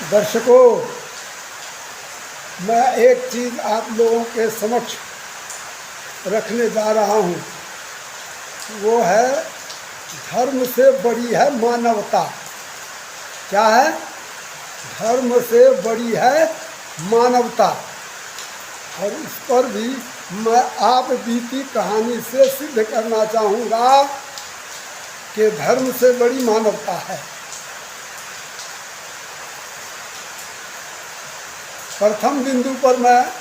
दर्शकों, मैं एक चीज़ आप लोगों के समक्ष रखने जा रहा हूँ। वो है, धर्म से बड़ी है मानवता। क्या है? धर्म से बड़ी है मानवता। और इस पर भी मैं आप बीती कहानी से सिद्ध करना चाहूँगा कि धर्म से बड़ी मानवता है। प्रथम बिंदु पर मैं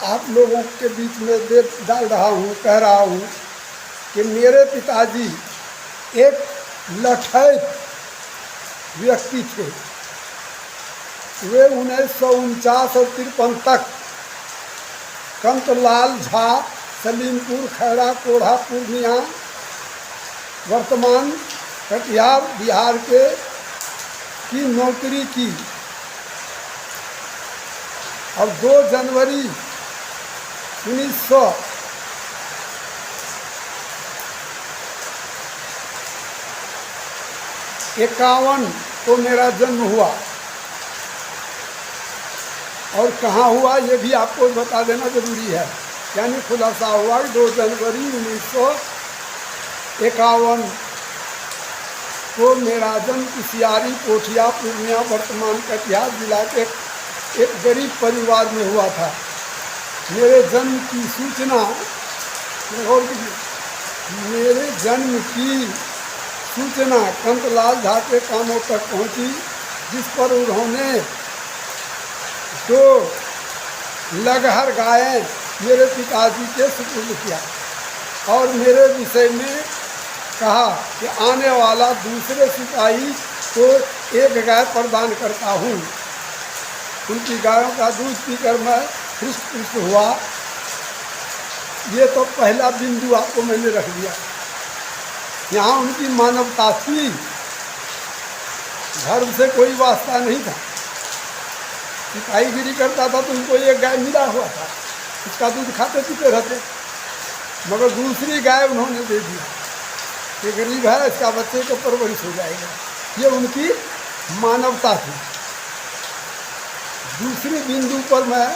आप लोगों के बीच में डाल रहा हूँ, कह रहा हूँ कि मेरे पिताजी एक लठैत व्यक्ति थे। वे 1949 और 53 तक कंतलाल झा, सलीमपुर, खैरा, कोढ़ा, पूर्णिया, वर्तमान कटिहार, बिहार के की नौकरी की। और 2 जनवरी 1951 को मेरा जन्म हुआ। और कहाँ हुआ ये भी आपको बता देना जरूरी है। यानी खुलासा हुआ 2 जनवरी 1951 को मेरा जन्म कुसियारी, कोठिया, पूर्णिया, वर्तमान कटिहार जिला के एक गरीब परिवार में हुआ था। मेरे जन्म की सूचना कंतलाल झा के कानों तक पहुंची, जिस पर उन्होंने 2 लगहर गायें मेरे पिताजी के सुपुर्द किया और मेरे विषय में कहा कि आने वाला दूसरे सिपाही को 1 गाय प्रदान करता हूँ। उनकी गायों का दूध पीकर मैं हृष्ट हुआ। ये तो पहला बिंदु आपको मैंने रख दिया। यहाँ उनकी मानवता थी, धर्म से कोई वास्ता नहीं था। सिपाहीगिरी करता था तो उनको 1 गाय मिला हुआ था, उसका दूध खाते पीते रहते। मगर दूसरी गाय उन्होंने दे दिया कि गरीब है, इसका बच्चे को परवरिश हो जाएगा। ये उनकी मानवता थी। दूसरे बिंदु पर मैं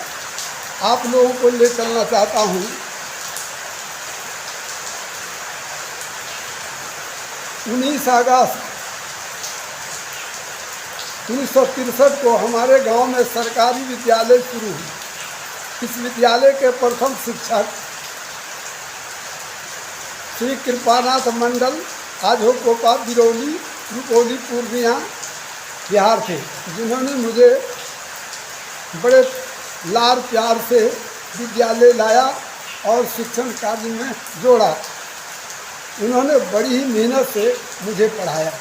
आप लोगों को ले चलना चाहता हूँ। 19 अगस्त 1963 को हमारे गांव में सरकारी विद्यालय शुरू हुई। इस विद्यालय के प्रथम शिक्षक श्री कृपानाथ मंडल, आझोकोपा, बिरौली, रुपौली, पूर्णिया, बिहार थे, जिन्होंने मुझे बड़े लाड़ प्यार से विद्यालय लाया और शिक्षण कार्य में जोड़ा। उन्होंने बड़ी ही मेहनत से मुझे पढ़ाया।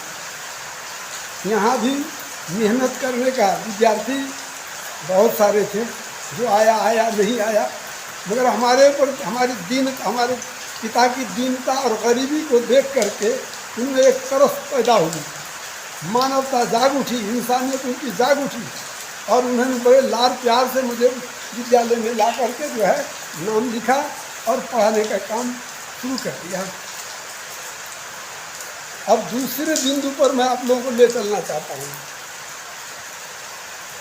यहाँ भी मेहनत करने का विद्यार्थी बहुत सारे थे, जो आया नहीं आया, मगर हमारे पिता की दीनता और गरीबी को देख करके उनमें एक तरस पैदा हुई, मानवता जाग उठी, इंसानियत उनकी जाग उठी। और उन्होंने बड़े लाड़ प्यार से मुझे विद्यालय में ला करके जो है नाम लिखा और पढ़ाने का काम शुरू कर दिया। अब दूसरे बिंदु पर मैं आप लोगों को ले चलना चाहता हूँ।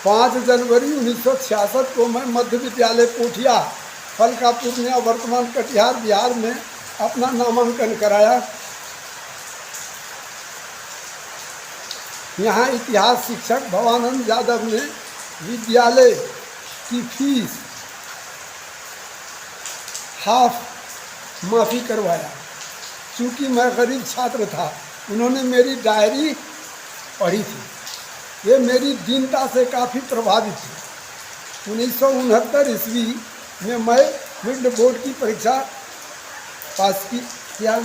5 जनवरी 1966 को मैं मध्य विद्यालय कोठिया, फलका, पूर्णिया, वर्तमान कटिहार, बिहार में अपना नामांकन कराया। यहाँ इतिहास शिक्षक भवानंद यादव ने विद्यालय की फीस हाफ माफ़ी करवाया। चूँकि मैं गरीब छात्र था, उन्होंने मेरी डायरी पढ़ी थी। ये मेरी दीनता से काफ़ी प्रभावित थी। 1969 ईस्वी में मैं मिडिल बोर्ड की परीक्षा पास किया,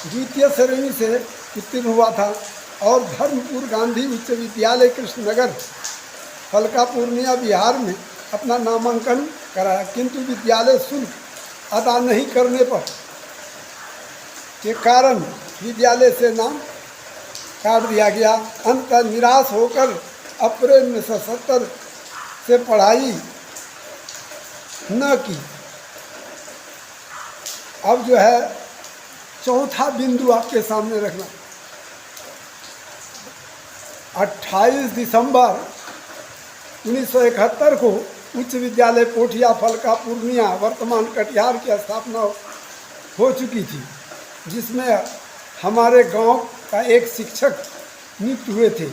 द्वितीय श्रेणी से उत्तीर्ण हुआ था और धर्मपुर गांधी उच्च विद्यालय कृष्णनगर, फलका, पूर्णिया, बिहार में अपना नामांकन कराया। किंतु विद्यालय शुल्क अदा नहीं करने पर के कारण विद्यालय से नाम काट दिया गया। अंततः निराश होकर अप्रैल 1970 से पढ़ाई न की। अब जो है चौथा बिंदु आपके सामने रखना। 28 दिसंबर 1971 को उच्च विद्यालय पोठिया फलका पूर्णिया वर्तमान कटिहार की स्थापना हो चुकी थी, जिसमें हमारे गांव का एक शिक्षक नियुक्त हुए थे।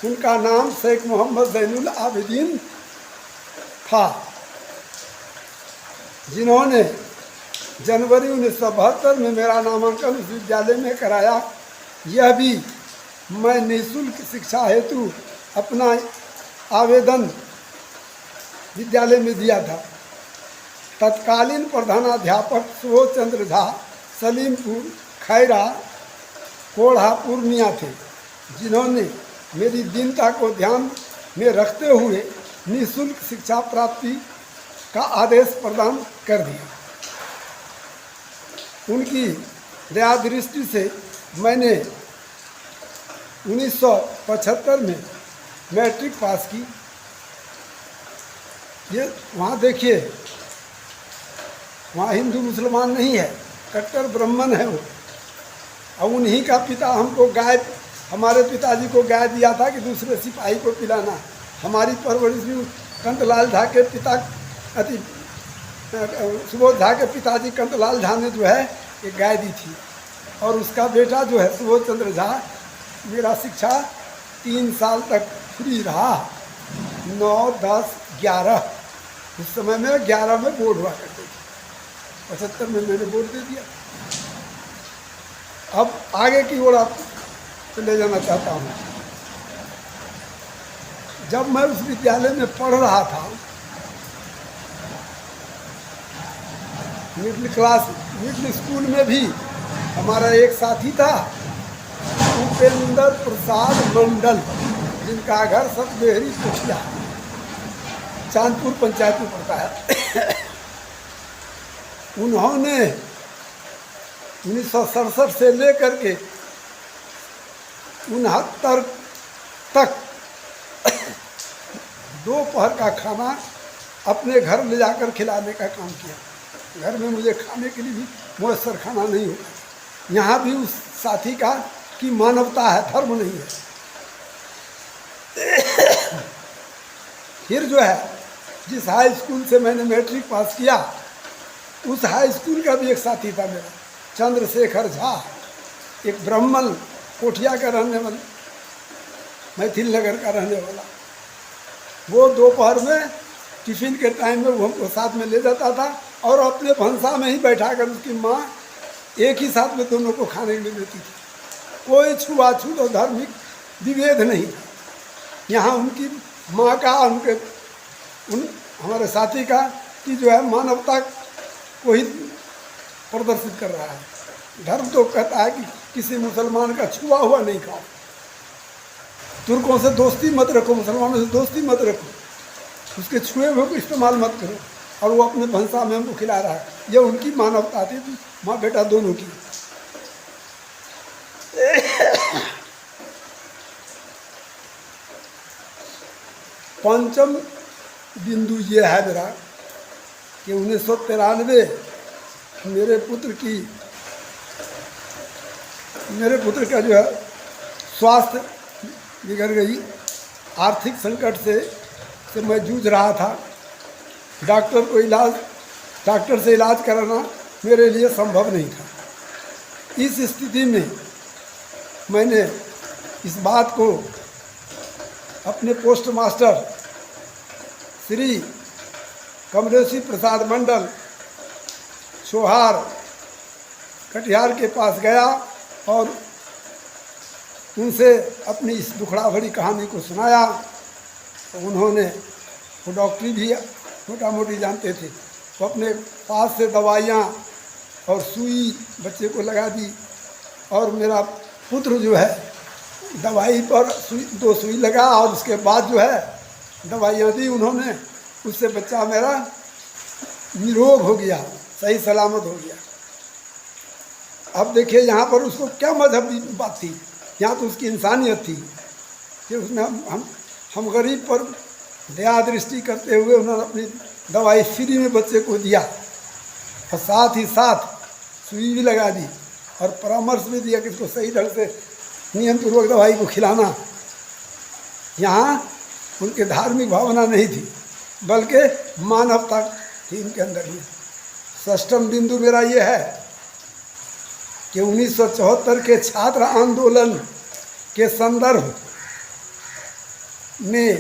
उनका नाम शेख मोहम्मद जैनुल आबिदीन था, जिन्होंने जनवरी 1972 में मेरा नामांकन उस विद्यालय में कराया। यह भी मैं निःशुल्क शिक्षा हेतु अपना आवेदन विद्यालय में दिया था। तत्कालीन प्रधानाध्यापक सुबोध चंद्र झा सलीमपुर खैरा कोढ़ा पूर्णिया थे, जिन्होंने मेरी दीनता को ध्यान में रखते हुए निःशुल्क शिक्षा प्राप्ति का आदेश प्रदान कर दिया। उनकी दया दृष्टि से मैंने 1975 में मैट्रिक पास की। ये वहाँ देखिए, वहाँ हिंदू मुसलमान नहीं है, कट्टर ब्राह्मण है वो। और उन्हीं का पिता हमको गाय, हमारे पिताजी को गाय दिया था कि दूसरे सिपाही को पिलाना। हमारी परवरिश भी कंतलाल झा के पिता अति सुबोध झा के पिताजी कंतलाल झा ने जो है एक गाय दी थी, और उसका बेटा जो है सुबोध चंद्र झा, मेरा शिक्षा 3 साल तक फ्री रहा। 9, 10, 11 उस समय में 11 में बोर्ड हुआ करते थे। 75 में मैंने बोर्ड दे दिया। अब आगे की ओर आपको ले जाना चाहता हूँ। जब मैं उस विद्यालय में पढ़ रहा था, मिडिल स्कूल में भी हमारा एक साथी था, उपेंद्र प्रसाद मंडल, जिनका घर सतबेहरी पोठिया चांदपुर पंचायत में पड़ता है। उन्होंने 1967 से लेकर के 69 तक दोपहर का खाना अपने घर ले जाकर खिलाने का काम किया। घर में मुझे खाने के लिए भी मुयस्सर खाना नहीं होता। यहाँ भी उस साथी का की मानवता है, धर्म नहीं है। फिर जो है, जिस हाई स्कूल से मैंने मैट्रिक पास किया, उस हाई स्कूल का भी एक साथी था मेरा, चंद्रशेखर झा, एक ब्राह्मण कोठिया का रहने वाला, मैथिल नगर का रहने वाला। वो दोपहर में टिफिन के टाइम में वो हमको साथ में ले जाता था, और अपने भंसा में ही बैठा कर उसकी माँ एक ही साथ में दोनों को खाने के लिए देती थी। कोई छुआछूत और धार्मिक विभेद नहीं था। यहाँ उनकी माँ का, हमारे साथी का कि जो है मानवता को ही प्रदर्शित कर रहा है। धर्म तो कहता है कि किसी मुसलमान का छुआ हुआ नहीं खाओ, तुर्कों से दोस्ती मत रखो, मुसलमानों से दोस्ती मत रखो, उसके छुए हुए को इस्तेमाल मत करो, और वो अपने भंसा में हमको खिला रहा है। ये उनकी मानवता थी, माँ बेटा दोनों की। पंचम बिंदु ये है मेरा कि 1993 मेरे पुत्र का जो है स्वास्थ्य बिगड़ गई। आर्थिक संकट से मैं जूझ रहा था। डॉक्टर से इलाज कराना मेरे लिए संभव नहीं था। इस स्थिति में मैंने इस बात को अपने पोस्ट मास्टर श्री कमलेशी प्रसाद मंडल सोहार कटिहार के पास गया और उनसे अपनी इस दुखड़ा भरी कहानी को सुनाया। तो उन्होंने, वो डॉक्टरी भी मोटा मोटी जानते थे, वो अपने पास से दवाइयाँ और सुई बच्चे को लगा दी। और मेरा पुत्र जो है दवाई पर दो सुई लगा, और उसके बाद जो है दवाइयाँ दी उन्होंने, उससे बच्चा मेरा निरोग हो गया, सही सलामत हो गया। अब देखिए यहाँ पर उसको क्या मजहबी बात थी, यहाँ तो उसकी इंसानियत थी कि उसने हम गरीब पर दया दृष्टि करते हुए उन्होंने अपनी दवाई फ्री में बच्चे को दिया, और साथ ही साथ सुई भी लगा दी और परामर्श भी दिया कि इसको सही ढंग से नियम पूर्वक दवाई को खिलाना। यहाँ उनके धार्मिक भावना नहीं थी, बल्कि मानवता थी उनके अंदर में। षष्ठम बिंदु मेरा ये है कि 1974 के छात्र आंदोलन के संदर्भ में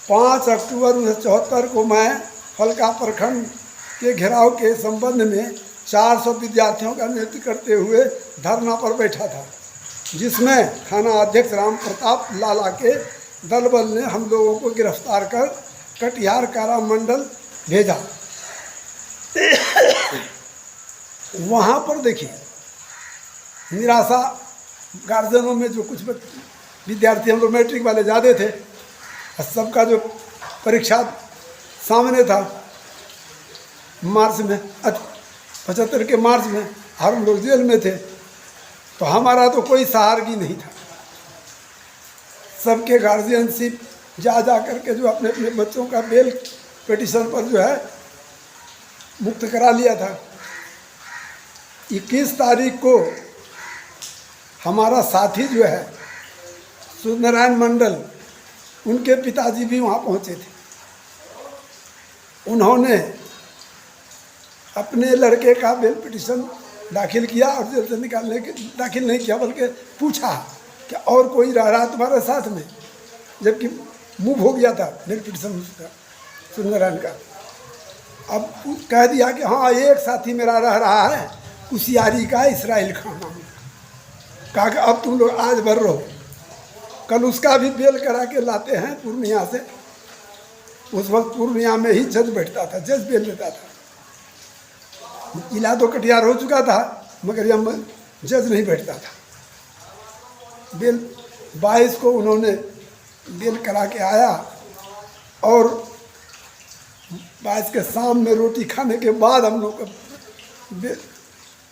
5 अक्टूबर 1974 को मैं फलका प्रखंड के घेराव के संबंध में 400 विद्यार्थियों का नेतृत्व करते हुए धरना पर बैठा था, जिसमें थाना अध्यक्ष राम प्रताप लाला के दल बल ने हम लोगों को गिरफ्तार कर कटिहार कारा मंडल भेजा। वहाँ पर देखिए निराशा गार्जियनों में, जो कुछ विद्यार्थी हम लोग मैट्रिक वाले ज़्यादा थे, सबका जो परीक्षा सामने था मार्च में 75 के मार्च में, और हम लोग जेल में थे, तो हमारा तो कोई सहारगी नहीं था। सबके गार्जियनशिप जा करके जो अपने अपने बच्चों का बेल पिटीशन पर जो है मुक्त करा लिया था। 21 तारीख को हमारा साथी जो है सूर्यनारायण मंडल, उनके पिताजी भी वहाँ पहुँचे थे। उन्होंने अपने लड़के का बेल पिटीशन दाखिल किया और जेल से निकालने के दाखिल नहीं किया, बल्कि पूछा कि और कोई रह रहा तुम्हारे साथ में, जबकि मूव हो गया था बेल पिटीशन उसका सूर्यनारायण का। अब कह दिया कि हाँ एक साथी मेरा रह रहा है कुशियारी का, इसराइल खान नाम। कहा कि अब तुम लोग आज भर रहो, कल उसका भी बेल करा के लाते हैं पूर्णिया से। उस वक्त पूर्णिया में ही जज बैठता था, जज बेल लेता था। जिला तो कटिहार हो चुका था, मगर यहाँ जज नहीं बैठता था। बेल 22 को उन्होंने बेल करा के आया, और 22 के शाम में रोटी खाने के बाद हम लोग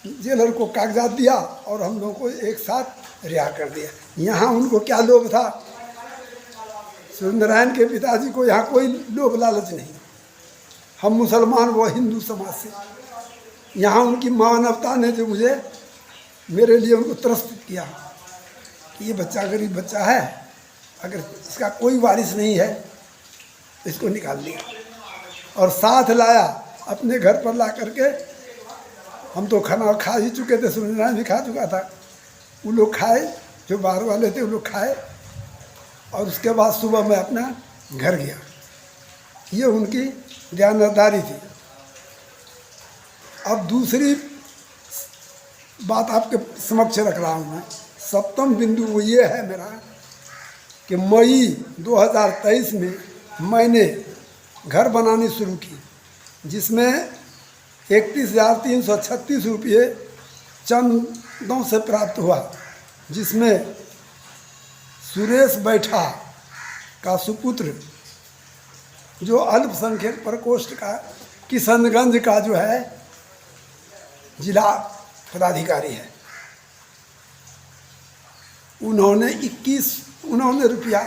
जेलर को कागजात दिया और हम लोगों को एक साथ रिहा कर दिया। यहाँ उनको क्या लोभ था? सूर्यनारायण के पिताजी को यहाँ कोई लोभ लालच नहीं। हम मुसलमान, वो हिंदू समाज से। यहाँ उनकी मानवता ने जो मुझे, मेरे लिए उनको त्रस्त किया कि ये बच्चा गरीब बच्चा है, अगर इसका कोई वारिस नहीं है तो इसको निकाल दिया और साथ लाया अपने घर पर ला करके। हम तो खाना खा ही चुके थे, सूर्यनारायण भी खा चुका था। वो लोग खाए, जो बाहर वाले थे वो लोग खाए, और उसके बाद सुबह मैं अपना घर गया। ये उनकी ध्यानदारी थी। अब दूसरी बात आपके समक्ष रख रहा हूँ मैं। सप्तम बिंदु वो ये है मेरा कि मई 2023 में मैंने घर बनानी शुरू की, जिसमें 31,336 रुपये चंदों से प्राप्त हुआ, जिसमें सुरेश बैठा का सुपुत्र, जो अल्पसंख्यक प्रकोष्ठ का किशनगंज का जो है जिला पदाधिकारी है, उन्होंने रुपया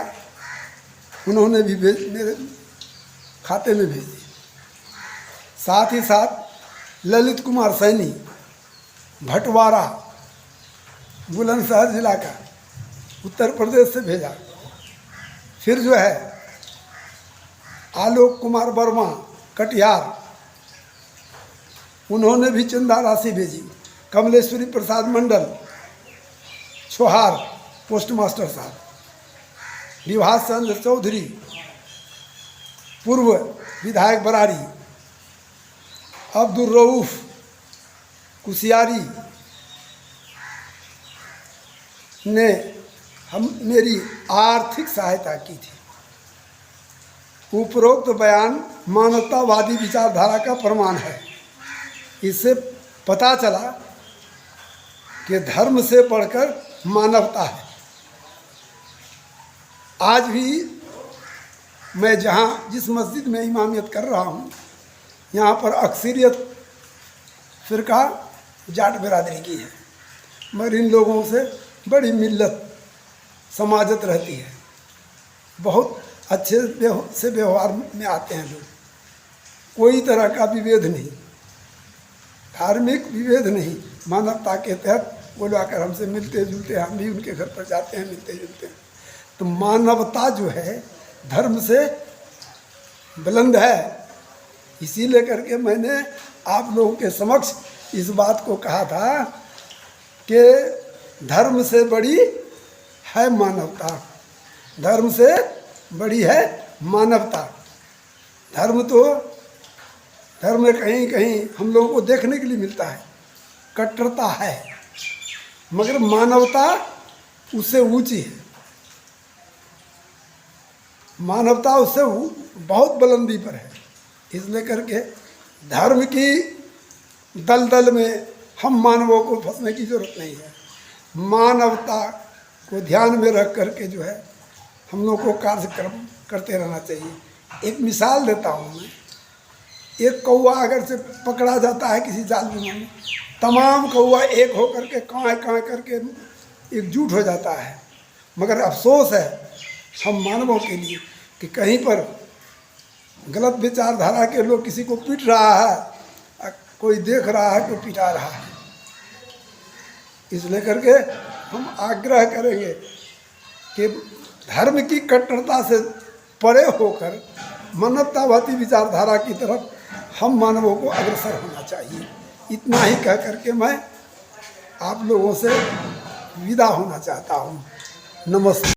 उन्होंने भी मेरे खाते में भेज दिया। साथ ही साथ ललित कुमार सैनी भटवारा बुलंदशहर जिला का, उत्तर प्रदेश से भेजा। फिर जो है आलोक कुमार वर्मा कटिहार, उन्होंने भी चंदा राशि भेजी। कमलेश्वरी प्रसाद मंडल छोहार पोस्ट मास्टर साहब, विभास चंद्र चौधरी पूर्व विधायक बरारी, अब्दुल रऊफ कुशियारी ने मेरी आर्थिक सहायता की थी। उपरोक्त बयान मानवतावादी विचारधारा का प्रमाण है। इससे पता चला कि धर्म से बढ़कर मानवता है। आज भी मैं जिस मस्जिद में इमामियत कर रहा हूँ, यहाँ पर अक्सरियत फिरका जाट बिरादरी की है, मगर इन लोगों से बड़ी मिल्लत समाजत रहती है। बहुत अच्छे से व्यवहार में आते हैं लोग, कोई तरह का विभेद नहीं, धार्मिक विभेद नहीं, मानवता के तहत वो आकर हमसे मिलते जुलते, हम भी उनके घर पर जाते हैं, मिलते जुलते हैं। तो मानवता जो है धर्म से बुलंद है। इसीलिए करके मैंने आप लोगों के समक्ष इस बात को कहा था कि धर्म से बड़ी है मानवता, धर्म से बड़ी है मानवता। धर्म में कहीं कहीं हम लोगों को देखने के लिए मिलता है कट्टरता है, मगर मानवता उससे ऊंची है। मानवता उससे बहुत बुलंदी पर है। इसलिए करके धर्म की दलदल में हम मानवों को फंसने की जरूरत नहीं है। मानवता को ध्यान में रख करके जो है हम लोग को कार्यक्रम करते रहना चाहिए। एक मिसाल देता हूँ मैं, एक कौवा अगर से पकड़ा जाता है किसी जाल में, तमाम कौवा एक होकर के काँ काँ करके एकजुट हो जाता है। मगर अफसोस है हम मानवों के लिए कि कहीं पर गलत विचारधारा के लोग किसी को पीट रहा है, कोई देख रहा है, कोई पिटा रहा है। इसलिए करके हम आग्रह करेंगे कि धर्म की कट्टरता से परे होकर मानवतावादी विचारधारा की तरफ हम मानवों को अग्रसर होना चाहिए। इतना ही कह करके मैं आप लोगों से विदा होना चाहता हूँ। नमस्ते।